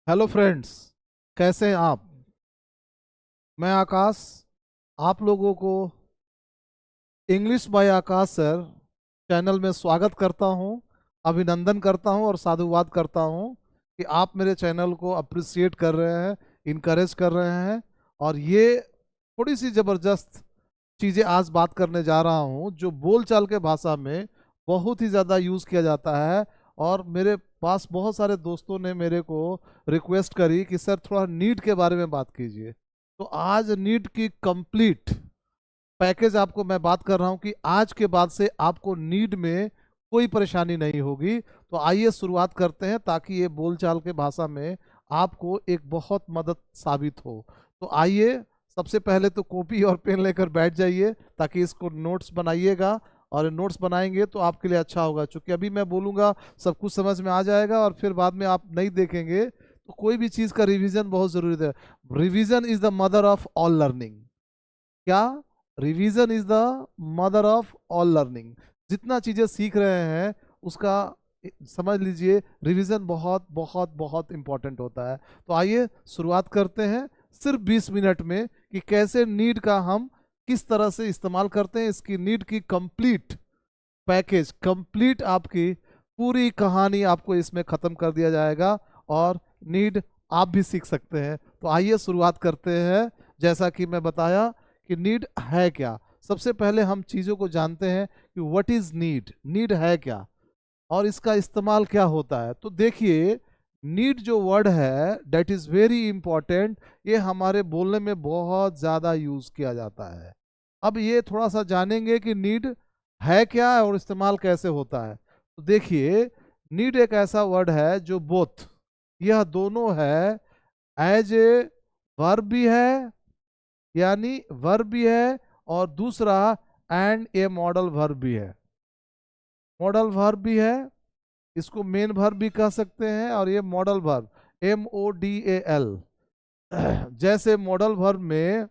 Hello friends, कैसे हैं आप। मैं आकाश आप लोगों को English by Akash sir channel में स्वागत करता हूं, अभिनंदन करता हूं और साधुवाद करता हूं कि आप मेरे चैनल को अप्रिसिएट कर रहे हैं, इनकरेज कर रहे हैं। और ये थोड़ी सी ज़बरदस्त चीज़ें आज बात करने जा रहा हूँ जो बोलचाल के भाषा में बहुत ही ज़्यादा यूज़ किया जाता है। और मेरे पास बहुत सारे दोस्तों ने मेरे को रिक्वेस्ट करी कि सर थोड़ा नीट के बारे में बात कीजिए। तो आज नीट की कंप्लीट पैकेज आपको मैं बात कर रहा हूँ कि आज के बाद से आपको नीट में कोई परेशानी नहीं होगी। तो आइए शुरुआत करते हैं ताकि ये बोलचाल के भाषा में आपको एक बहुत मदद साबित हो। तो आइए, सबसे पहले तो कॉपी और पेन लेकर बैठ जाइए ताकि इसको नोट्स बनाइएगा। और नोट्स बनाएंगे तो आपके लिए अच्छा होगा, क्योंकि अभी मैं बोलूँगा सब कुछ समझ में आ जाएगा और फिर बाद में आप नहीं देखेंगे। तो कोई भी चीज़ का रिवीजन बहुत ज़रूरी है। Revision is the mother of all learning. क्या? Revision is the mother of all learning. जितना चीजें सीख रहे हैं उसका समझ लीजिए, रिवीजन बहुत बहुत बहुत इंपॉर्टेंट होता है। तो आइए शुरुआत करते हैं सिर्फ 20 मिनट में कि कैसे नीड का हम किस तरह से इस्तेमाल करते हैं। इसकी नीड की कंप्लीट पैकेज, कंप्लीट आपकी पूरी कहानी आपको इसमें ख़त्म कर दिया जाएगा और नीड आप भी सीख सकते हैं। तो आइए शुरुआत करते हैं। जैसा कि मैं बताया कि नीड है क्या। सबसे पहले हम चीज़ों को जानते हैं कि व्हाट इज़ नीड, नीड है क्या और इसका इस्तेमाल क्या होता है। तो देखिए, नीड जो वर्ड है डेट इज़ वेरी इंपॉर्टेंट। ये हमारे बोलने में बहुत ज़्यादा यूज़ किया जाता है। अब ये थोड़ा सा जानेंगे कि नीड है क्या और इस्तेमाल कैसे होता है। तो देखिए, नीड एक ऐसा वर्ड है जो बोथ, यह दोनों है। एज ए वर्ब भी है, यानी वर्ब भी है, और दूसरा एंड ए मॉडल वर्ब भी है। मॉडल वर्ब भी है, इसको मेन वर्ब भी कह सकते हैं, और ये मॉडल वर्ब MODAL। जैसे मॉडल वर्ब में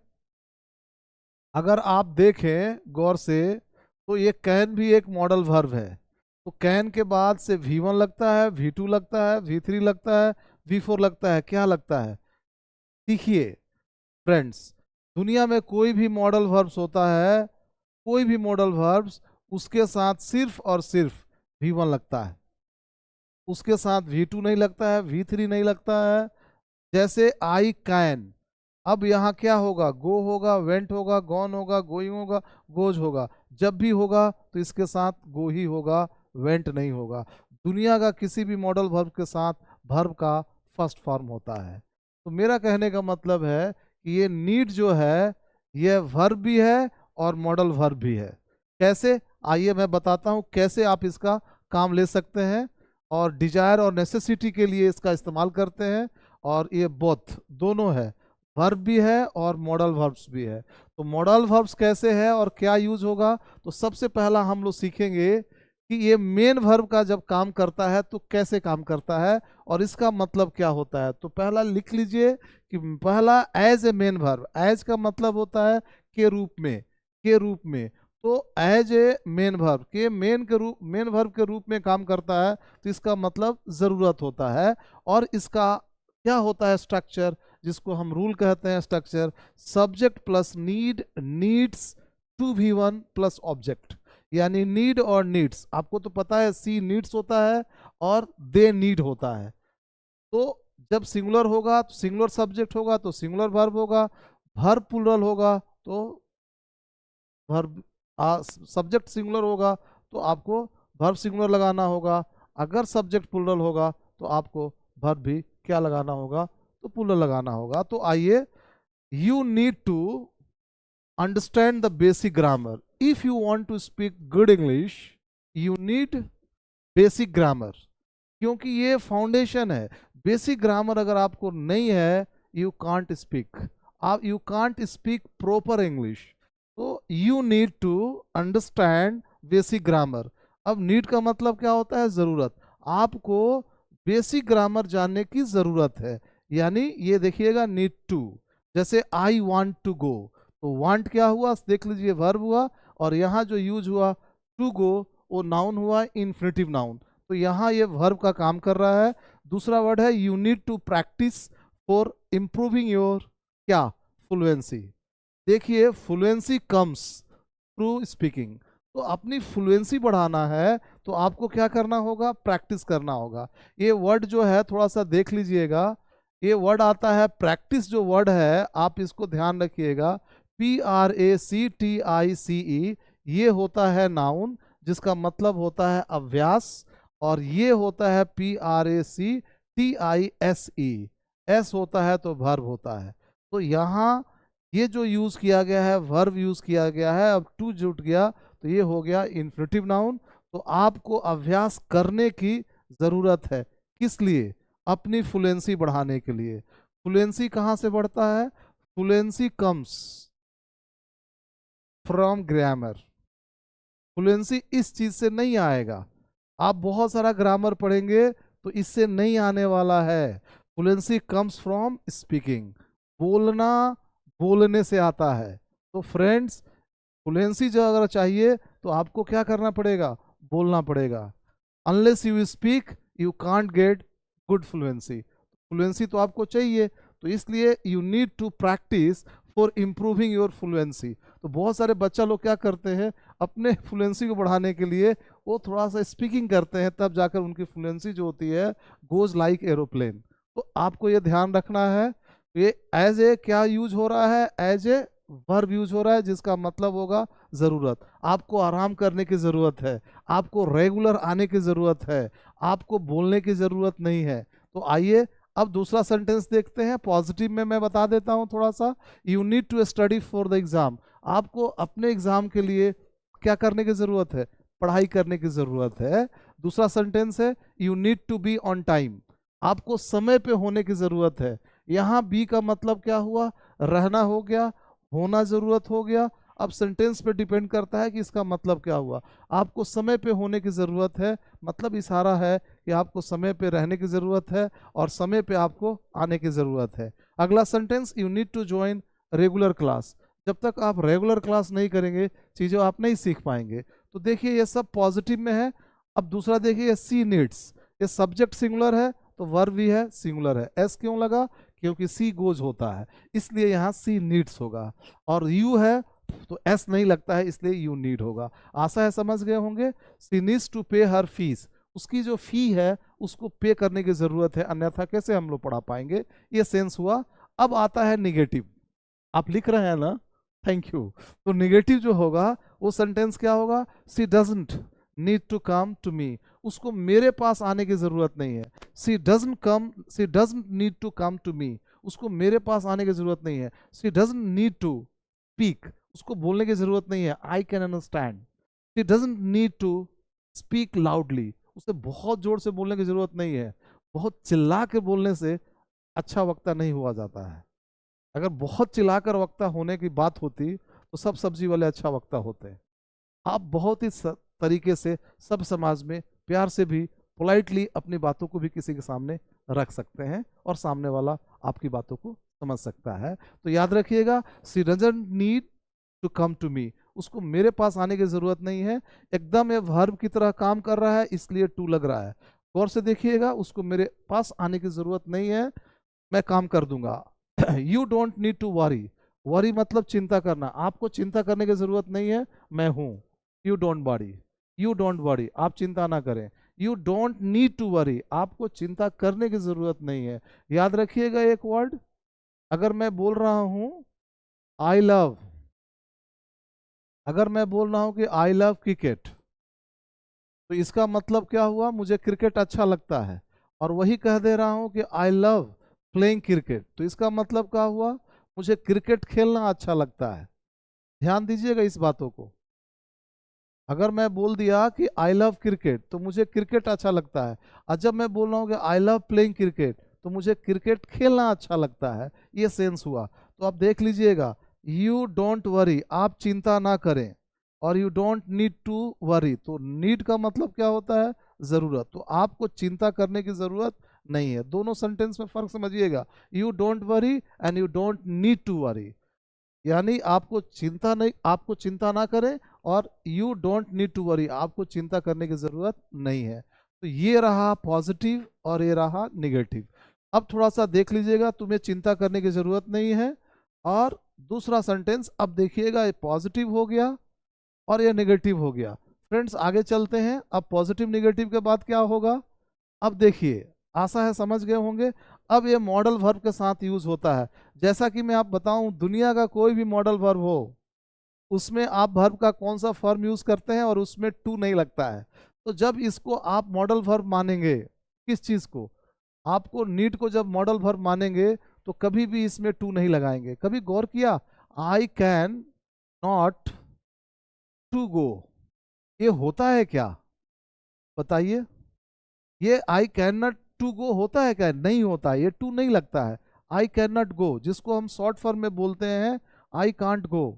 अगर आप देखें गौर से तो ये कैन भी एक मॉडल वर्ब है। तो कैन के बाद से V1 लगता है, V2 लगता है, V3 लगता है, V4 लगता है। क्या लगता है? देखिए फ्रेंड्स, दुनिया में कोई भी मॉडल वर्ब्स होता है, कोई भी मॉडल वर्ब्स, उसके साथ सिर्फ और सिर्फ V1 लगता है, उसके साथ V2 नहीं लगता है, V3 नहीं लगता है। जैसे आई कैन, अब यहाँ क्या होगा? गो होगा, वेंट होगा, गॉन होगा, गोइंग होगा, गोज होगा। जब भी होगा तो इसके साथ गो ही होगा, वेंट नहीं होगा। दुनिया का किसी भी मॉडल वर्ब के साथ वर्ब का फर्स्ट फॉर्म होता है। तो मेरा कहने का मतलब है कि ये नीड जो है ये वर्ब भी है और मॉडल वर्ब भी है। कैसे? आइए मैं बताता हूँ कैसे आप इसका काम ले सकते हैं। और डिजायर और नेसेसिटी के लिए इसका इस्तेमाल करते हैं। और ये बोथ दोनों है, वर्ब भी है और मॉडल वर्ब्स भी है। तो मॉडल वर्ब्स कैसे है और क्या यूज होगा? तो सबसे पहला हम लोग सीखेंगे कि ये मेन वर्ब का जब काम करता है तो कैसे काम करता है और इसका मतलब क्या होता है। तो पहला लिख लीजिए कि पहला as a main verb. As का मतलब होता है के रूप में, के रूप में। तो एज ए मेन वर्ब के मेन के रूप, मेन वर्ब के रूप में काम करता है। तो इसका मतलब ज़रूरत होता है। और इसका क्या होता है? स्ट्रक्चर, जिसको हम रूल कहते हैं structure. Subject plus need, needs, to V1 plus object. यानी नीड और नीड्स, आपको तो पता है सी नीड्स होता है और दे नीड होता है। तो जब सिंगुलर होगा तो सिंगुलर सब्जेक्ट होगा तो सिंगुलर वर्ब होगा, वर्ब प्लूरल होगा तो वर्ब, सब्जेक्ट सिंगुलर होगा तो आपको वर्ब सिंगुलर लगाना होगा। अगर सब्जेक्ट प्लूरल होगा तो आपको वर्ब भी क्या लगाना होगा? तो प्लूरल लगाना होगा। तो आइए, you need to understand the basic grammar. If you want to speak good English, you need basic grammar, क्योंकि ये फाउंडेशन है। बेसिक ग्रामर अगर आपको नहीं है, यू कांट स्पीक, आप you can't speak proper English. तो you need to understand basic grammar. अब नीड का मतलब क्या होता है? ज़रूरत। आपको बेसिक ग्रामर जानने की ज़रूरत है। यानी ये देखिएगा, नीड टू। जैसे आई वांट टू गो, तो वांट क्या हुआ? देख लीजिए, वर्ब हुआ। और यहाँ जो यूज हुआ टू गो, वो नाउन हुआ, इन्फिनिटिव नाउन। तो यहाँ ये वर्ब का काम कर रहा है। दूसरा वर्ड है you need to practice for improving your क्या, फ्लुएंसी। देखिए फ्लुएंसी कम्स थ्रू स्पीकिंग। तो अपनी फ्लुएंसी बढ़ाना है तो आपको क्या करना होगा, प्रैक्टिस करना होगा। ये वर्ड जो है थोड़ा सा देख लीजिएगा, ये वर्ड आता है प्रैक्टिस, जो वर्ड है आप इसको ध्यान रखिएगा, PRACTICE, ये होता है नाउन जिसका मतलब होता है अभ्यास, और ये होता है PRACTISE, एस होता है तो वर्ब होता है। तो यहाँ ये जो यूज किया गया है वर्ब यूज किया गया है, अब टू जुट गया तो ये हो गया इन्फिनिटिव नाउन। तो आपको अभ्यास करने की जरूरत है, किस लिए, अपनी फ्लुएंसी बढ़ाने के लिए। फ्लुएंसी कहाँ से बढ़ता है, fluency comes from grammar. Fluency इस चीज से नहीं आएगा, आप बहुत सारा ग्रामर पढ़ेंगे तो इससे नहीं आने वाला है। फ्लुएंसी कम्स फ्रॉम स्पीकिंग, बोलना बोलने से आता है। तो फ्रेंड्स, फ्लुएंसी जो अगर चाहिए तो आपको क्या करना पड़ेगा, बोलना पड़ेगा। Unless you speak you can't get good fluency. Fluency तो आपको चाहिए, तो इसलिए you need to practice for improving your fluency. तो बहुत सारे बच्चा लोग क्या करते हैं, अपने फ्लुएंसी को बढ़ाने के लिए वो थोड़ा सा स्पीकिंग करते हैं, तब जाकर उनकी फ्लुएंसी जो होती है गोज लाइक एरोप्लेन। तो आपको ये ध्यान रखना है, ये एज ए क्या यूज हो रहा है, एज ए वर्ब यूज हो रहा है, जिसका मतलब होगा जरूरत। आपको आराम करने की जरूरत है, आपको रेगुलर आने की जरूरत है, आपको बोलने की जरूरत नहीं है। तो आइए अब दूसरा सेंटेंस देखते हैं, पॉजिटिव में मैं बता देता हूं थोड़ा सा। You need to study for the exam, आपको अपने एग्जाम के लिए क्या करने की जरूरत है, पढ़ाई करने की जरूरत है। दूसरा सेंटेंस है you need to be on time, आपको समय पे होने की जरूरत है। यहाँ बी का मतलब क्या हुआ, रहना हो गया, होना जरूरत हो गया। अब सेंटेंस पे डिपेंड करता है कि इसका मतलब क्या हुआ। आपको समय पे होने की ज़रूरत है, मतलब इशारा है कि आपको समय पे रहने की ज़रूरत है और समय पे आपको आने की ज़रूरत है। अगला sentence, you need to join regular class, जब तक आप रेगुलर क्लास नहीं करेंगे चीज़ें आप नहीं सीख पाएंगे। तो देखिए ये सब पॉजिटिव में है। अब दूसरा देखिए, सी नीड्स, ये सब्जेक्ट सिंगुलर है तो वर्ब भी है सिंगुलर है। एस क्यों लगा, क्योंकि सी गोज होता है, इसलिए यहाँ सी नीड्स होगा। और यू है तो एस नहीं लगता है, इसलिए यू नीड होगा। आशा है समझ गए होंगे। सी नीड्स टू पे हर फीस, उसकी जो फी है उसको पे करने की जरूरत है, अन्यथा कैसे हम लोग पढ़ा पाएंगे। ये सेंस हुआ। अब आता है निगेटिव, आप लिख रहे हैं ना, थैंक यू। तो निगेटिव जो होगा वो सेंटेंस क्या होगा, she doesn't need to come to me, उसको मेरे पास आने की जरूरत नहीं है। She doesn't come, she doesn't need to come to me, उसको मेरे पास आने की जरूरत नहीं है। She doesn't need to speak, उसको बोलने की जरूरत नहीं है, I can understand. She doesn't need to speak loudly, उसे बहुत जोर से बोलने की जरूरत नहीं है। बहुत चिल्ला के बोलने से अच्छा वक्ता नहीं हुआ जाता है। अगर बहुत चिल्लाकर वक्ता होने की बात होती तो सब सब्जी वाले अच्छा वक्ता होते। आप बहुत ही तरीके से सब समाज में प्यार से भी पोलाइटली अपनी बातों को भी किसी के सामने रख सकते हैं और सामने वाला आपकी बातों को समझ सकता है। तो याद रखिएगा, she doesn't need to come to me, उसको मेरे पास आने की जरूरत नहीं है। एकदम ये वर्ब की तरह काम कर रहा है, इसलिए टू लग रहा है। गौर से देखिएगा, उसको मेरे पास आने की जरूरत नहीं है, मैं काम कर दूंगा। You don't need to worry, worry मतलब चिंता करना, आपको चिंता करने की जरूरत नहीं है, मैं हूं। You don't worry, you don't worry, आप चिंता ना करें। You don't need to worry, आपको चिंता करने की जरूरत नहीं है। याद रखिएगा एक वर्ड, अगर मैं बोल रहा हूं आई लव, अगर मैं बोल रहा हूं कि आई लव क्रिकेट, तो इसका मतलब क्या हुआ, मुझे क्रिकेट अच्छा लगता है। और वही कह दे रहा हूं कि आई लव प्लेइंग क्रिकेट, तो इसका मतलब क्या हुआ, मुझे क्रिकेट खेलना अच्छा लगता है। ध्यान दीजिएगा इस बातों को। अगर मैं बोल दिया कि आई लव क्रिकेट तो मुझे क्रिकेट अच्छा लगता है, और जब मैं बोल रहा हूँ कि आई लव प्लेइंग क्रिकेट तो मुझे क्रिकेट खेलना अच्छा लगता है, ये सेंस हुआ। तो आप देख लीजिएगा, यू डोंट वरी, आप चिंता ना करें, और you don't need to worry, तो नीड का मतलब क्या होता है, जरूरत। तो आपको चिंता करने की जरूरत नहीं है। दोनों सेंटेंस में फर्क समझिएगा, you don't worry and you don't need to worry, यानी आपको चिंता नहीं, आपको चिंता ना करें, और you don't need to worry, आपको चिंता करने की जरूरत नहीं है। तो ये रहा पॉजिटिव और ये रहा निगेटिव। अब थोड़ा सा देख लीजिएगा, तुम्हें चिंता करने की जरूरत नहीं है। और दूसरा सेंटेंस अब देखिएगा, ये पॉजिटिव हो गया और ये नेगेटिव हो गया। फ्रेंड्स आगे चलते हैं, अब पॉजिटिव निगेटिव के बाद क्या होगा। अब देखिए, आशा है समझ गए होंगे। अब ये मॉडल वर्ब के साथ यूज होता है। जैसा कि मैं आप बताऊं, दुनिया का कोई भी मॉडल वर्ब हो, उसमें आप वर्ब का कौन सा फॉर्म यूज करते हैं और उसमें टू नहीं लगता है। तो जब इसको आप मॉडल वर्ब मानेंगे, किस चीज को, आपको नीड को जब मॉडल वर्ब मानेंगे, तो कभी भी इसमें टू नहीं लगाएंगे। कभी गौर किया, I can not to go, ये होता है क्या, बताइए। ये I can not to go होता है क्या, नहीं होता है, ये टू नहीं लगता है। आई कैन नॉट गो, जिसको हम शॉर्ट फॉर्म में बोलते हैं आई कांट गो,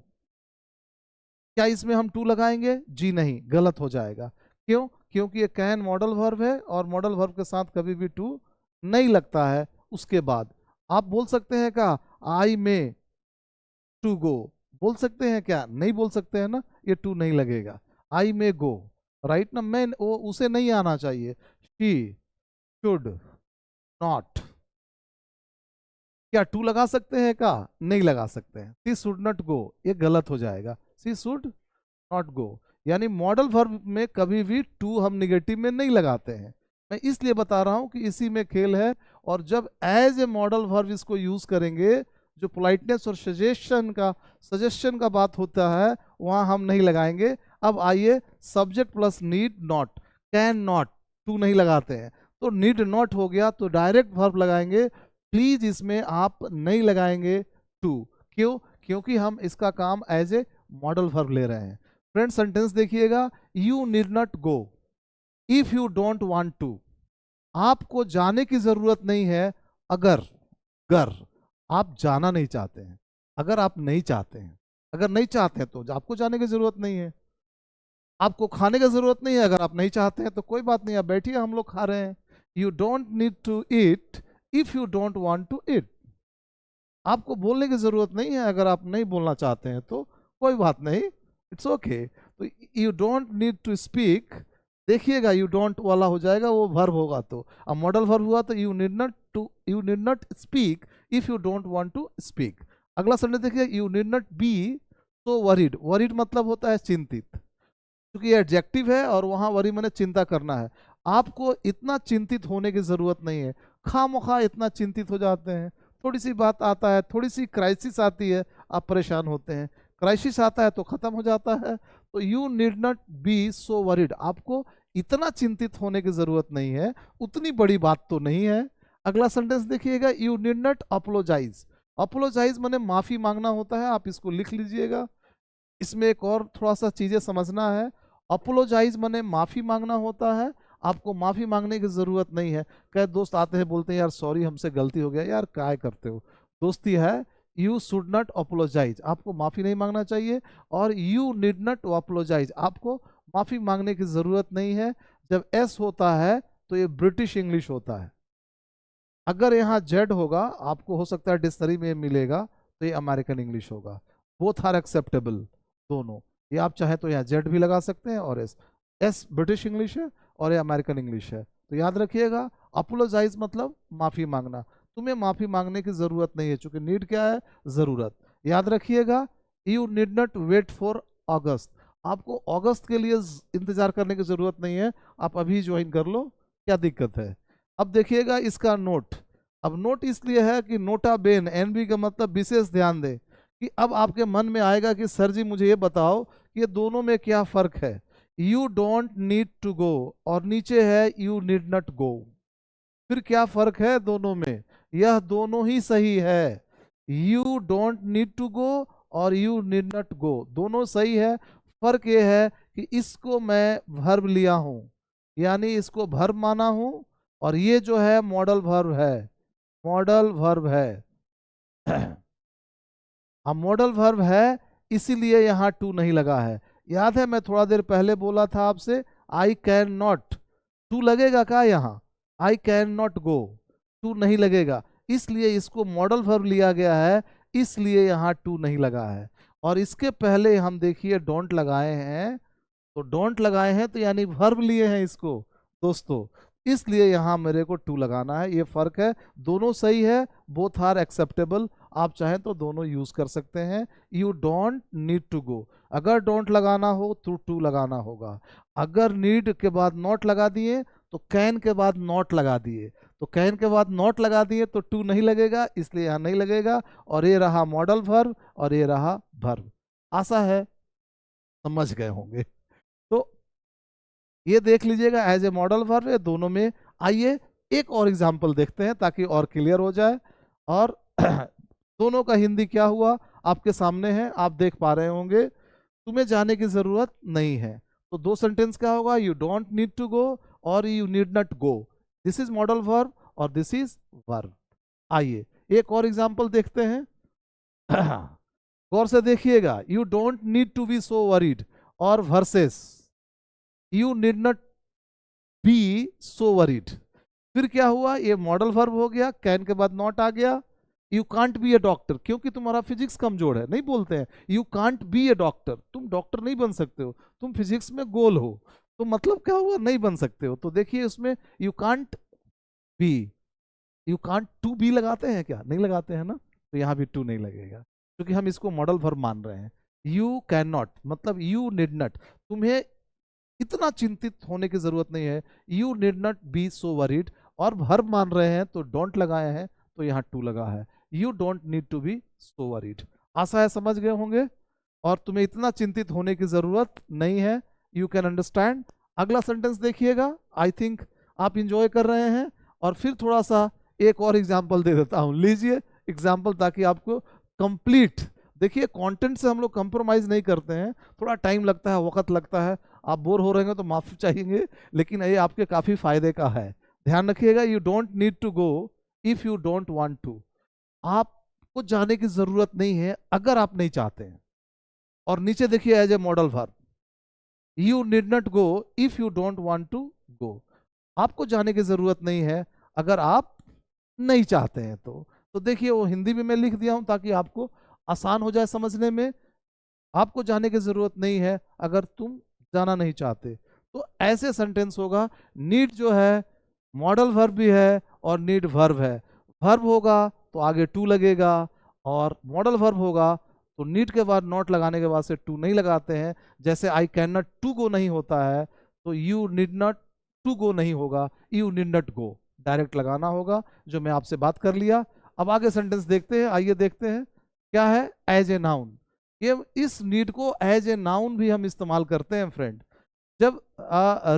क्या इसमें हम टू लगाएंगे, जी नहीं, गलत हो जाएगा। क्यों, क्योंकि ये कैन मॉडल वर्ब है और मॉडल वर्ब के साथ कभी भी टू नहीं लगता है। उसके बाद आप बोल सकते हैं क्या, आई में टू गो, बोल सकते हैं क्या, नहीं बोल सकते हैं ना, ये टू नहीं लगेगा। आई में गो, राइट ना, मैं वो उसे नहीं आना चाहिए। शी शुड नॉट, क्या टू लगा सकते हैं क्या, नहीं लगा सकते हैं। सी शुड नॉट गो, ये गलत हो जाएगा, सी शुड नॉट गो। यानी मॉडल वर्ब में कभी भी टू हम निगेटिव में नहीं लगाते हैं। मैं इसलिए बता रहा हूं कि इसी में खेल है। और जब एज ए मॉडल वर्ब इसको यूज करेंगे, जो पोलाइटनेस और सजेशन का बात होता है, वहां हम नहीं लगाएंगे। अब आइए, subject plus need not, can not, to नहीं लगाते हैं, तो नीड नॉट हो गया, तो डायरेक्ट वर्ब लगाएंगे। प्लीज इसमें आप नहीं लगाएंगे टू। क्यों, क्योंकि हम इसका काम एज ए मॉडल वर्ब ले रहे हैं। फ्रेंड सेंटेंस देखिएगा, you need not go if you don't want to, आपको जाने की जरूरत नहीं है अगर, अगर आप जाना नहीं चाहते हैं। अगर आप नहीं चाहते हैं, अगर नहीं चाहते हैं तो आपको जाने की जरूरत नहीं है। आपको खाने की जरूरत नहीं है, अगर आप नहीं चाहते हैं तो कोई बात नहीं, आप बैठिए, हम लोग खा रहे हैं। You don't need to eat if you don't want to eat, आपको बोलने की जरूरत नहीं है, अगर आप नहीं बोलना चाहते हैं तो कोई बात नहीं, इट्स ओके। तो you don't need to speak, देखिएगा यू डोंट वाला हो जाएगा, वो वर्ब होगा, तो अब मॉडल वर्ब हुआ, तो you need not speak if you don't want to speak. अगला सेंटेंस देखिए, you need not be so worried, worried मतलब होता है चिंतित, क्योंकि ये एडजेक्टिव है और वहां वरी मैंने चिंता करना है। आपको इतना चिंतित होने की जरूरत नहीं है, खामखा इतना चिंतित हो जाते हैं। थोड़ी सी बात आता है, थोड़ी सी क्राइसिस आती है, आप परेशान होते हैं। क्राइसिस आता है तो खत्म हो जाता है। तो you need not be so worried, आपको इतना चिंतित होने की जरूरत नहीं है, उतनी बड़ी बात तो नहीं है। अगला सेंटेंस देखिएगा, you need not apologise, apologise माने माफी मांगना होता है, आप इसको लिख लीजिएगा। इसमें एक और थोड़ा सा चीजें समझना है। अपोलोजाइज माने माफी मांगना होता है, आपको माफी मांगने की जरूरत नहीं है। कई दोस्त आते हैं, बोलते हैं यार सॉरी हमसे गलती हो गया, यार काय करते हो, दोस्ती है। यू शुड नॉट अपोलोजाइज, आपको माफी नहीं मांगना चाहिए। और यू नीड नॉट अपोलोजाइज, आपको माफी मांगने की जरूरत नहीं है। जब एस होता है तो ये ब्रिटिश इंग्लिश होता है। अगर यहाँ जेड होगा, आपको हो सकता है डिक्शनरी में मिलेगा, तो ये अमेरिकन इंग्लिश होगा। बोथ आर एक्सेप्टेबल, दोनों। ये आप चाहे तो यहाँ जेड भी लगा सकते हैं और एस, एस ब्रिटिश इंग्लिश है और ये अमेरिकन इंग्लिश है। तो याद रखिएगा, अपोलोजाइज मतलब माफी मांगना, तुम्हें माफी मांगने की जरूरत नहीं है, क्योंकि नीड क्या है, जरूरत। याद रखिएगा, you need not wait for August, आपको अगस्त के लिए इंतजार करने की जरूरत नहीं है, आप अभी ज्वाइन कर लो, क्या दिक्कत है। अब देखिएगा इसका नोट, अब नोट इसलिए है कि नोटा बेन, एनबी का मतलब विशेष ध्यान दे, कि अब आपके मन में आएगा कि सर जी मुझे ये बताओ कि ये दोनों में क्या फर्क है। You don't need to go और नीचे है यू नीड नॉट गो, फिर क्या फर्क है दोनों में, यह दोनों ही सही है। You don't need to go और यू नीड नॉट गो, दोनों सही है। फर्क ये है कि इसको मैं वर्ब लिया हूं, यानी इसको वर्ब माना हूं, और ये जो है मॉडल वर्ब है, मॉडल वर्ब है। अब मॉडल वर्ब है, इसीलिए यहाँ टू नहीं लगा है। याद है मैं थोड़ा देर पहले बोला था आपसे, आई कैन नॉट, टू लगेगा क्या यहाँ, I can not go, to नहीं लगेगा, इसलिए इसको मॉडल वर्ब लिया गया है, इसलिए यहाँ टू नहीं लगा है। और इसके पहले हम देखिए डोंट लगाए हैं, तो डोंट लगाए हैं तो यानी वर्ब लिए हैं इसको, दोस्तों, इसलिए यहाँ मेरे को टू लगाना है, ये फर्क है। दोनों सही है, बोथ आर एक्सेप्टेबल, आप चाहें तो दोनों यूज कर सकते हैं। You don't need to go, अगर डोंट लगाना हो तो टू लगाना होगा। अगर नीड के बाद नॉट लगा दिए तो कैन के बाद नॉट लगा दिए, तो कैन के बाद नॉट लगा दिए तो टू नहीं लगेगा, इसलिए यहाँ नहीं लगेगा। और ये रहा मॉडल वर्ब और ये रहा वर्ब। आशा है समझ गए होंगे। तो ये देख लीजिएगा एज ए मॉडल वर्ब है दोनों में। आइए एक और एग्जांपल देखते हैं ताकि और क्लियर हो जाए। और दोनों का हिंदी क्या हुआ आपके सामने है, आप देख पा रहे होंगे। तुम्हें जाने की जरूरत नहीं है, तो दो सेंटेंस क्या होगा, you don't need to go और you need not go. This is modal verb और दिस इज वर्ब। आइए एक और एग्जांपल देखते हैं। गौर से देखिएगा, you don't need to be so worried और versus you need not be so worried. फिर क्या हुआ, ये मॉडल वर्ब हो गया, कैन के बाद नॉट आ गया। You can't B A doctor, क्योंकि तुम्हारा फिजिक्स कमजोर है, नहीं बोलते हैं you can't B A doctor, तुम डॉक्टर नहीं बन सकते हो, तुम फिजिक्स में गोल हो। तो मतलब क्या हुआ, नहीं बन सकते हो। तो देखिए इसमें you can't be, you can't to be लगाते हैं क्या, नहीं लगाते हैं ना, तो यहाँ भी टू नहीं लगेगा क्योंकि हम इसको मॉडल वर्ब मान रहे हैं। यू कैन नॉट मतलब यू नीड नॉट, तुम्हें इतना चिंतित होने की जरूरत नहीं है, you need not be so worried. और वर्ब मान रहे हैं तो डोंट लगाए हैं, तो यहाँ टू लगा है, you don't need to be so worried. आशा है समझ गए होंगे, और तुम्हें इतना चिंतित होने की जरूरत नहीं है, यू कैन अंडरस्टैंड। अगला सेंटेंस देखिएगा, आई थिंक आप इंजॉय कर रहे हैं। और फिर थोड़ा सा एक और एग्जाम्पल दे देता हूं, लीजिए एग्जाम्पल ताकि आपको कंप्लीट। देखिए कंटेंट से हम लोग कंप्रोमाइज नहीं करते हैं, थोड़ा टाइम लगता है, वक्त लगता है, आप बोर हो रहे हैं तो माफी चाहिए, लेकिन ये आपके काफी फायदे का है। ध्यान रखिएगा, you don't need to go if you don't want to, आपको जाने की जरूरत नहीं है अगर आप नहीं चाहते हैं। और नीचे देखिए as a modal verb, you need not go if you don't want to go, आपको जाने की जरूरत नहीं है अगर आप नहीं चाहते हैं। तो देखिए वो हिंदी में मैं लिख दिया हूं ताकि आपको आसान हो जाए समझने में। आपको जाने की जरूरत नहीं है अगर तुम जाना नहीं चाहते, तो ऐसे सेंटेंस होगा। नीड जो है मॉडल वर्ब भी है और नीड वर्ब है, वर्ब होगा तो आगे टू लगेगा, और मॉडल वर्ब होगा तो नीड के बाद नॉट लगाने के बाद से टू नहीं लगाते हैं। जैसे I can not to go नहीं होता है, तो you need not to go नहीं होगा, you need not go direct लगाना होगा, जो मैं आपसे बात कर लिया। अब आगे सेंटेंस देखते हैं, आइए देखते हैं क्या है, एज ए नाउन। ये इस नीड को एज ए नाउन भी हम इस्तेमाल करते हैं फ्रेंड, जब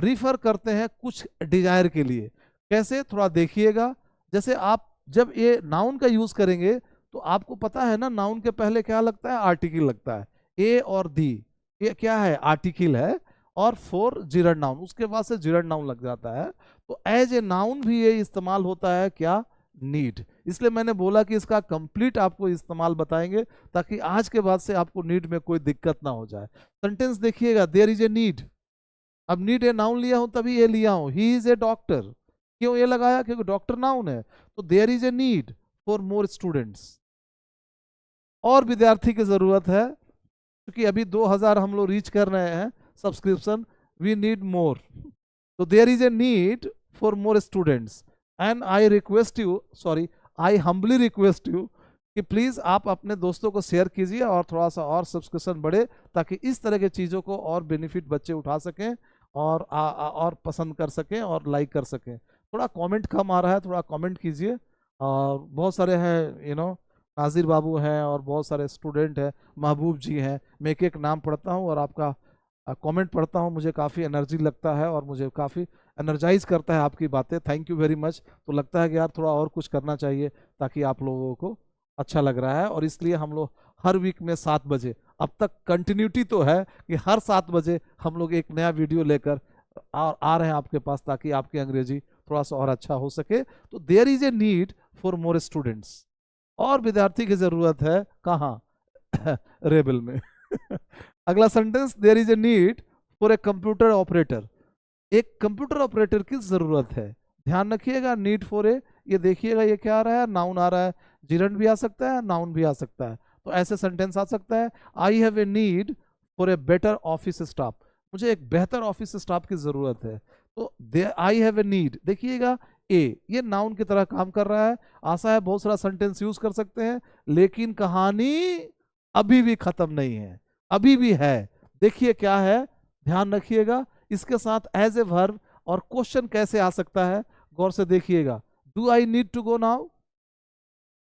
रिफर करते हैं कुछ डिजायर के लिए। कैसे, थोड़ा देखिएगा। जैसे आप जब ये नाउन का यूज करेंगे तो आपको पता है ना, नाउन के पहले क्या लगता है, आर्टिकल लगता है। ए और दी, ये क्या है, आर्टिकल है, और फोर जिरड नाउन, उसके बाद से जिरड नाउन लग जाता है। तो एज ए नाउन भी ये इस्तेमाल होता है क्या, नीड। इसलिए मैंने बोला कि इसका कंप्लीट आपको इस्तेमाल बताएंगे ताकि आज के बाद से आपको नीड में कोई दिक्कत ना हो जाए। सेंटेंस देखिएगा, देयर इज ए नीड, अब नीड ए नाउन लिया हूं तभी ये लिया हूं, ही इज ए डॉक्टर, क्यों ये लगाया, क्योंकि डॉक्टर नाउन है। तो there is a need for more students, और विद्यार्थी की जरूरत है, क्योंकि अभी 2000 हम लोग रीच कर रहे हैं सब्सक्रिप्शन, वी नीड मोर। तो there is a need for more students and I request you, sorry I humbly request you कि प्लीज़ आप अपने दोस्तों को शेयर कीजिए और थोड़ा सा और सब्सक्रिप्शन बढ़े, ताकि इस तरह की चीज़ों को और बेनिफिट बच्चे उठा सकें और और पसंद कर सकें और लाइक कर सकें। थोड़ा कमेंट कम आ रहा है, थोड़ा कमेंट कीजिए। और बहुत सारे हैं, नाजिर बाबू हैं और बहुत सारे स्टूडेंट हैं, महबूब जी हैं, मैं एक एक नाम पढ़ता हूँ और आपका कमेंट पढ़ता हूँ, मुझे काफ़ी एनर्जी लगता है और मुझे काफ़ी एनर्जाइज करता है आपकी बातें। Thank you very much. तो लगता है कि यार थोड़ा और कुछ करना चाहिए ताकि आप लोगों को अच्छा लग रहा है, और इसलिए हम लोग हर वीक में 7 बजे, अब तक कंटिन्यूटी तो है कि हर 7 बजे हम लोग एक नया वीडियो लेकर आ रहे हैं आपके पास, ताकि आपकी अंग्रेजी थोड़ा सा और अच्छा हो सके। तो there is a need for more students, और विद्यार्थी की जरूरत है कहाँ, रेबल में। अगला sentence, there is a need for a computer operator, एक कंप्यूटर ऑपरेटर की जरूरत है। ध्यान रखिएगा, नीड फॉर ए, ये देखिएगा ये क्या आ रहा है, नाउन आ रहा है, जिरंड भी आ सकता है, नाउन भी आ सकता है। तो ऐसे सेंटेंस आ सकता है, I have a need for a better office staff, मुझे एक बेहतर ऑफिस स्टाफ की जरूरत है। तो दे आई हैव ए नीड, देखिएगा ए ये नाउन की तरह काम कर रहा है। आशा है बहुत सारा सेंटेंस यूज कर सकते हैं, लेकिन कहानी अभी भी खत्म नहीं है, अभी भी है। देखिए क्या है, ध्यान रखिएगा। इसके साथ एज ए वर्ब और क्वेश्चन कैसे आ सकता है, गौर से देखिएगा। Do I need to go now,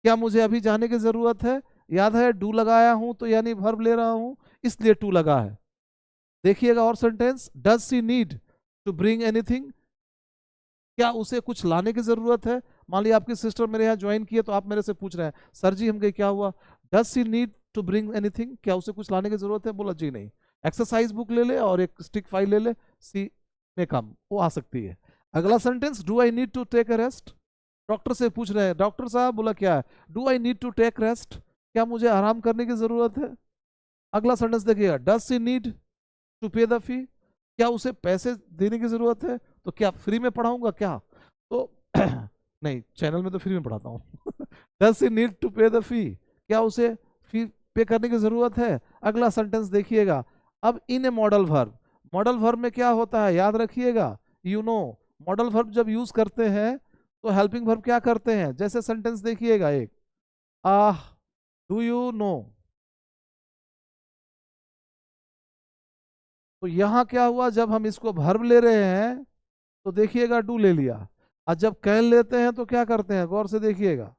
क्या मुझे अभी जाने की जरूरत है? याद है डू लगाया हूं तो यानी वर्ब ले रहा हूं, इसलिए टू लगा है। देखिएगा और sentence, does she need to bring anything, क्या उसे कुछ लाने की जरूरत है? मान लिया आपकी सिस्टर मेरे यहाँ ज्वाइन की है, तो आप मेरे से पूछ रहे हैं सर जी हम गए क्या हुआ, does she need to bring anything, क्या उसे कुछ लाने की जरूरत है? बोला जी नहीं। एक्सरसाइज बुक ले ले और एक स्टिक फाइल ले ले, सी में कम वो आ सकती है। अगला sentence, do I need to take a rest, doctor से पूछ रहे हैं डॉक्टर साहब, बोला क्या है, do I need to take rest, क्या मुझे आराम करने की जरूरत है? अगला सेंटेंस देखिएगा, डज सी नीड टू पे द फी, क्या उसे पैसे देने की जरूरत है? तो क्या फ्री में पढ़ाऊंगा क्या? तो नहीं, चैनल में तो फ्री में पढ़ाता हूँ। डज सी नीड टू पे द फी, क्या उसे फी पे करने की जरूरत है? अगला सेंटेंस देखिएगा, अब इन ए मॉडल वर्ब, मॉडल वर्ब में क्या होता है याद रखिएगा, यू नो। मॉडल वर्ब जब यूज करते हैं तो हेल्पिंग वर्ब क्या करते हैं, जैसे सेंटेंस देखिएगा एक, आह डू यू नो, तो यहां क्या हुआ, जब हम इसको वर्ब ले रहे हैं तो देखिएगा डू ले लिया, और जब कैन लेते हैं तो क्या करते हैं, गौर से देखिएगा,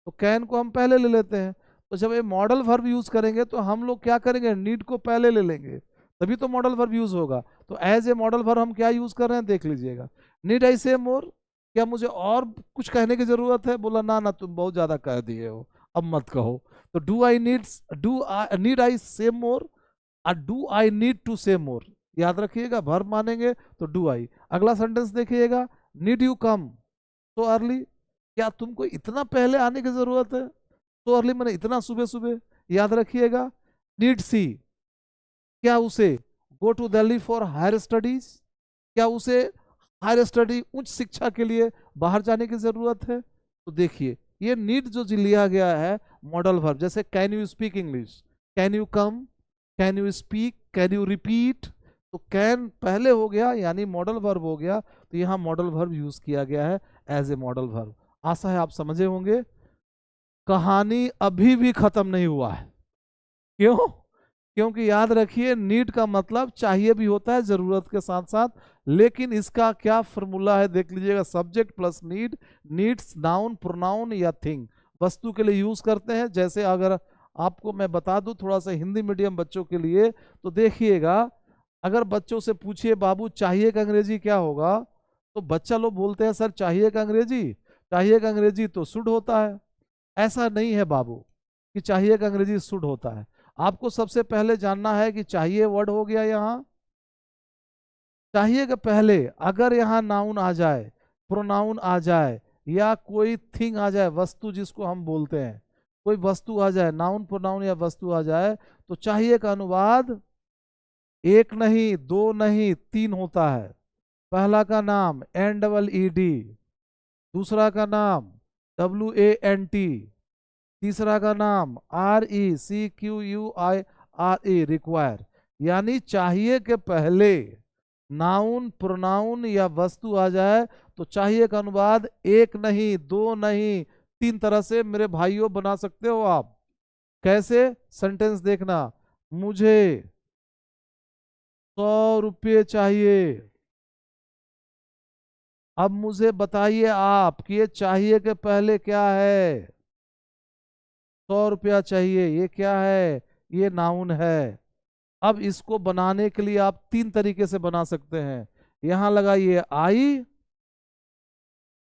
तो कैन को हम पहले ले लेते हैं। तो जब ये मॉडल वर्ब यूज करेंगे तो हम लोग क्या करेंगे, नीड को पहले ले लेंगे, तभी तो मॉडल वर्ब यूज होगा। तो एज ए मॉडल वर्ब हम क्या यूज कर रहे हैं देख लीजिएगा, नीड आई से मोर, क्या मुझे और कुछ कहने की जरूरत है? बोला ना ना तुम बहुत ज्यादा कह दिए हो, अब मत कहो। तो do I need, do I need I से मोर, और डू आई नीड टू से मोर, याद रखिएगा वर्ब मानेंगे तो डू आई। अगला सेंटेंस देखिएगा, need you come so early, क्या तुमको इतना पहले आने की जरूरत है? सो अर्ली मैंने इतना सुबह सुबह, याद रखिएगा। नीड सी, क्या उसे go to Delhi for higher studies, क्या उसे हायर स्टडी उच्च शिक्षा के लिए बाहर जाने की जरूरत है? तो देखिए ये नीड जो लिया गया है मॉडल वर्ब, जैसे can you speak English, can you come, can you speak, can you repeat, तो कैन पहले हो गया यानी मॉडल वर्ब हो गया, तो यहाँ मॉडल वर्ब यूज किया गया है एज ए मॉडल वर्ब। आशा है आप समझे होंगे। कहानी अभी भी खत्म नहीं हुआ है, क्यों? क्योंकि याद रखिए नीड का मतलब चाहिए भी होता है जरूरत के साथ साथ, लेकिन इसका क्या फॉर्मूला है देख लीजिएगा, subject plus need, needs noun pronoun या थिंग, वस्तु के लिए यूज करते हैं। जैसे अगर आपको मैं बता दूं थोड़ा सा हिंदी मीडियम बच्चों के लिए, तो देखिएगा अगर बच्चों से पूछिए बाबू चाहिए का अंग्रेजी क्या होगा, तो बच्चा लोग बोलते हैं सर चाहिए का अंग्रेजी, चाहिए का अंग्रेजी तो शुड होता है। ऐसा नहीं है बाबू कि चाहिए का अंग्रेजी शुड होता है। आपको सबसे पहले जानना है कि चाहिए वर्ड हो गया यहाँ, चाहिए के पहले अगर यहाँ नाउन आ जाए, प्रोनाउन आ जाए, या कोई थिंग आ जाए, वस्तु जिसको हम बोलते हैं, कोई वस्तु आ जाए, नाउन प्रोनाउन या वस्तु आ जाए, तो चाहिए का अनुवाद एक नहीं दो नहीं तीन होता है। पहला का नाम NEED, दूसरा का नाम WANT, तीसरा का नाम REQUIRE रिक्वायर, यानी चाहिए के पहले नाउन प्रोनाउन या वस्तु आ जाए तो चाहिए का अनुवाद एक नहीं दो नहीं तीन तरह से मेरे भाइयों बना सकते हो आप। कैसे? सेंटेंस देखना, मुझे 100 रुपये चाहिए, अब मुझे बताइए आप कि ये चाहिए के पहले क्या है, 100 रुपया चाहिए, ये क्या है, ये नाउन है। अब इसको बनाने के लिए आप तीन तरीके से बना सकते हैं, यहां लगाइए आई,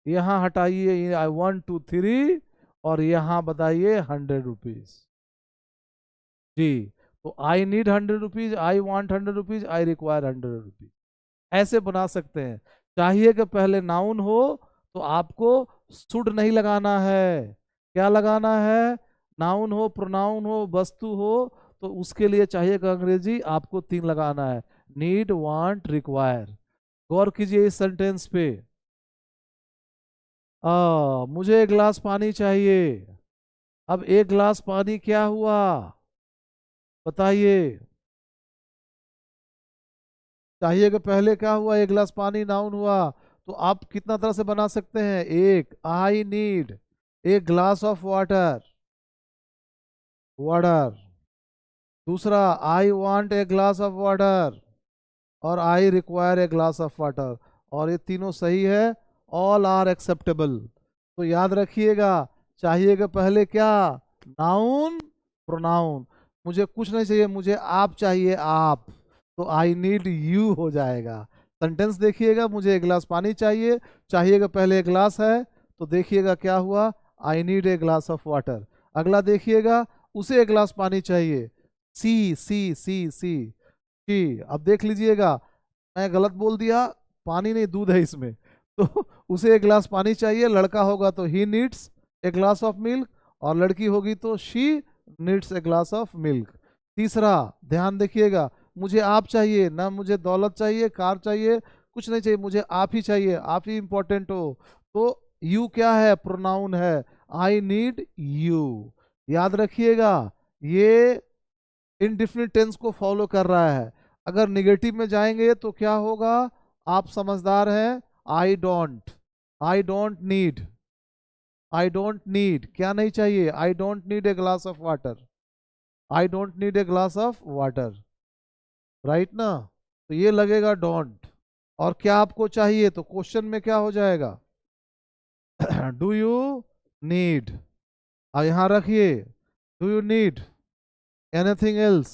यहां हटाइए आई 1 2 3, और यहां बताइए 100 रुपीज। जी, तो I need 100 rupees, I want 100 rupees, I require 100 rupees, ऐसे बना सकते हैं। चाहिए कि पहले नाउन हो तो आपको शुड नहीं लगाना है, क्या लगाना है, नाउन हो प्रोनाउन हो वस्तु हो, तो उसके लिए चाहिए का अंग्रेजी आपको तीन लगाना है, नीड वांट रिक्वायर। गौर कीजिए इस सेंटेंस पे, मुझे एक गिलास पानी चाहिए, अब एक गिलास पानी क्या हुआ बताइए, चाहिएगा पहले क्या हुआ, एक गिलास पानी नाउन हुआ, तो आप कितना तरह से बना सकते हैं, एक I need a glass of water, water. दूसरा I want a glass of water, और I require a glass of water. और ये तीनों सही है, ऑल आर एक्सेप्टेबल। तो याद रखिएगा, चाहिएगा पहले क्या, नाउन प्रोनाउन। मुझे कुछ नहीं चाहिए, मुझे आप चाहिए, आप, तो आई नीड यू हो जाएगा। सेंटेंस देखिएगा, मुझे एक गिलास पानी चाहिए, चाहिएगा पहले एक गिलास है, तो देखिएगा क्या हुआ, आई need a glass of water. अगला देखिएगा, उसे एक गिलास पानी चाहिए, सी सी सी सी सी। अब देख लीजिएगा, मैं गलत बोल दिया, पानी नहीं दूध है इसमें, तो उसे एक गिलास पानी चाहिए, लड़का होगा तो he needs a glass of milk, और लड़की होगी तो she needs a glass of milk. तीसरा, ध्यान देखिएगा, मुझे आप चाहिए ना, मुझे दौलत चाहिए, कार चाहिए, कुछ नहीं चाहिए, मुझे आप ही चाहिए, आप ही इंपॉर्टेंट हो। तो यू क्या है, प्रोनाउन है, आई नीड यू। याद रखिएगा, ये इनडिफिनिट टेंस को फॉलो कर रहा है। अगर निगेटिव में जाएंगे तो क्या होगा, आप समझदार हैं, I don't, I don't need, I don't need क्या नहीं चाहिए, I don't need a glass of water, I don't need a glass of water, right ना। तो ये लगेगा डोंट। और क्या आपको चाहिए, तो क्वेश्चन में क्या हो जाएगा, डू यू नीड, और यहां रखिए, do you need anything else,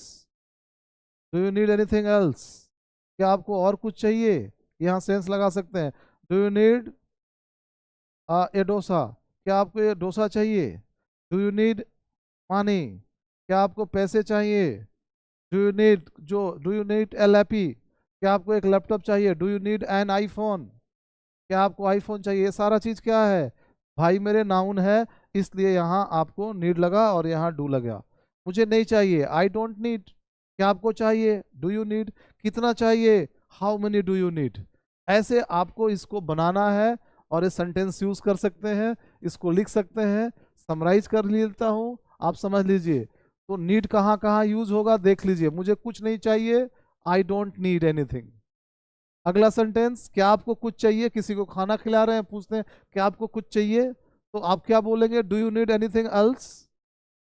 do you need anything else, क्या आपको और कुछ चाहिए, यहाँ सेंस लगा सकते हैं, do you need a dosa, क्या आपको ये डोसा चाहिए, डू यू नीड मनी, क्या आपको पैसे चाहिए, डू यू नीड जो do you need a lappy, क्या आपको एक लैपटॉप चाहिए, do you need an iPhone, क्या आपको आईफोन चाहिए। ये सारा चीज क्या है भाई, मेरे नाउन है, इसलिए यहाँ आपको नीड लगा और यहाँ डू लगा। मुझे नहीं चाहिए, आई डोंट नीड, क्या आपको चाहिए, डू यू नीड, कितना चाहिए, how many do you need. ऐसे आपको इसको बनाना है, और ये सेंटेंस यूज कर सकते हैं, इसको लिख सकते हैं। समराइज कर लेता हूँ, आप समझ लीजिए। तो नीड कहाँ कहाँ यूज होगा देख लीजिए, मुझे कुछ नहीं चाहिए, आई डोंट नीड एनीथिंग। अगला सेंटेंस, क्या आपको कुछ चाहिए, किसी को खाना खिला रहे हैं, पूछते हैं क्या आपको कुछ चाहिए, तो आप क्या बोलेंगे, do you need anything else,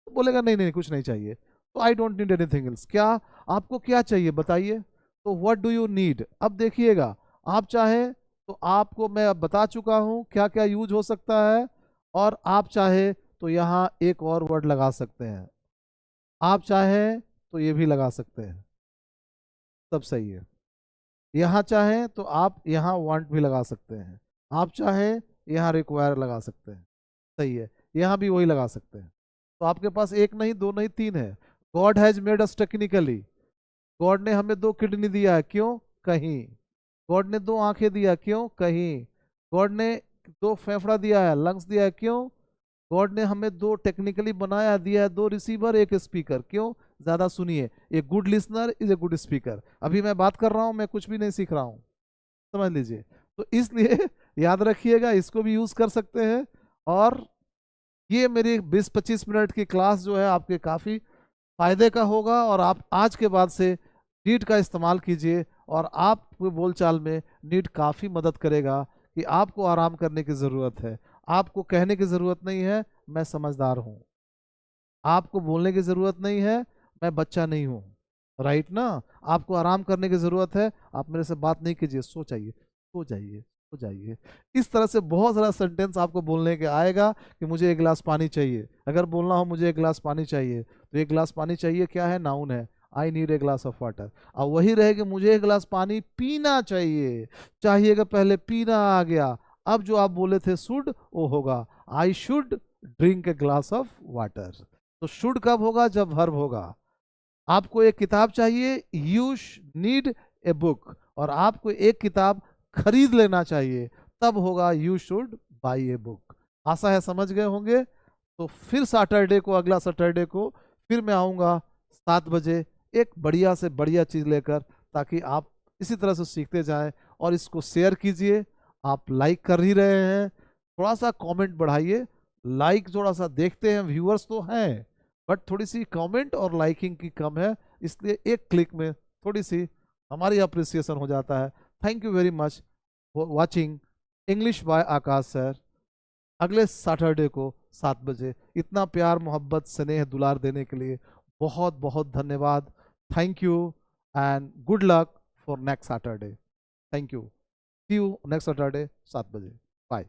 तो बोलेगा नहीं नहीं कुछ नहीं चाहिए, तो I don't need anything else. क्या आपको क्या चाहिए बताइए, तो व्हाट डू यू नीड। अब देखिएगा, आप चाहें तो आपको मैं अब बता चुका हूं क्या क्या यूज हो सकता है, और आप चाहे तो यहाँ एक और वर्ड लगा सकते हैं, आप चाहें तो ये भी लगा सकते हैं, सब सही है। यहाँ चाहें तो आप यहाँ वांट भी लगा सकते हैं, आप चाहें यहाँ रिक्वायर लगा सकते हैं, सही है, यहाँ भी वही लगा सकते हैं। तो आपके पास एक नहीं, दो नहीं, तीन है। God has made us technically, God ने हमें दो किडनी दिया है, क्यों, कहीं। गॉड ने दो आंखें दिया, क्यों, कहीं। गॉड ने दो फेफड़ा दिया है, लंग्स दिया है, क्यों। गॉड ने हमें दो टेक्निकली बनाया दिया है, दो रिसीवर एक स्पीकर, क्यों, ज्यादा सुनिए, a good listener is a good speaker. अभी मैं बात कर रहा हूं, मैं कुछ भी नहीं सीख रहा हूं, समझ लीजिए। तो इसलिए याद रखिएगा, इसको भी यूज कर सकते हैं। और ये मेरी 20-25 मिनट की क्लास जो है आपके काफ़ी फायदे का होगा, और आप आज के बाद से नीट का इस्तेमाल कीजिए, और आपके बोलचाल में नीट काफ़ी मदद करेगा। कि आपको आराम करने की ज़रूरत है, आपको कहने की ज़रूरत नहीं है मैं समझदार हूँ, आपको बोलने की ज़रूरत नहीं है मैं बच्चा नहीं हूँ, राइट ना। आपको आराम करने की ज़रूरत है, आप मेरे से बात नहीं कीजिए, सो जाइए, सो जाइए, सो जाइए। इस तरह से बहुत सारा सेंटेंस आपको बोलने के आएगा कि मुझे एक गिलास पानी चाहिए। अगर बोलना हो मुझे एक गिलास पानी चाहिए, तो एक गिलास पानी चाहिए क्या है, नाउन है, आई need a glass of water. और वही रहेगा, मुझे एक गिलास पानी पीना चाहिए, चाहिएगा पहले पीना आ गया। अब जो आप बोले थे शुड, वो होगा I should drink A glass of water. तो शुड कब होगा, जब वर्ब होगा। आपको एक किताब चाहिए, यू नीड ए बुक, और आपको एक किताब खरीद लेना चाहिए, तब होगा you should buy a book. आशा है समझ गए होंगे। तो फिर सैटरडे को, अगला सैटरडे को फिर मैं आऊँगा 7 बजे, एक बढ़िया से बढ़िया चीज़ लेकर, ताकि आप इसी तरह से सीखते जाएं। और इसको शेयर कीजिए, आप लाइक कर ही रहे हैं, थोड़ा सा कमेंट बढ़ाइए, लाइक थोड़ा सा देखते हैं, व्यूअर्स तो हैं, बट थोड़ी सी कमेंट और लाइकिंग की कम है, इसलिए एक क्लिक में थोड़ी सी हमारी अप्रिसिएशन हो जाता है। Thank you very much for watching English by Akash sir. अगले सैटरडे को 7 बजे। इतना प्यार मोहब्बत स्नेह दुलार देने के लिए बहुत बहुत धन्यवाद। Thank you and good luck for next Saturday. Thank you. See you next Saturday 7 बजे। बाय।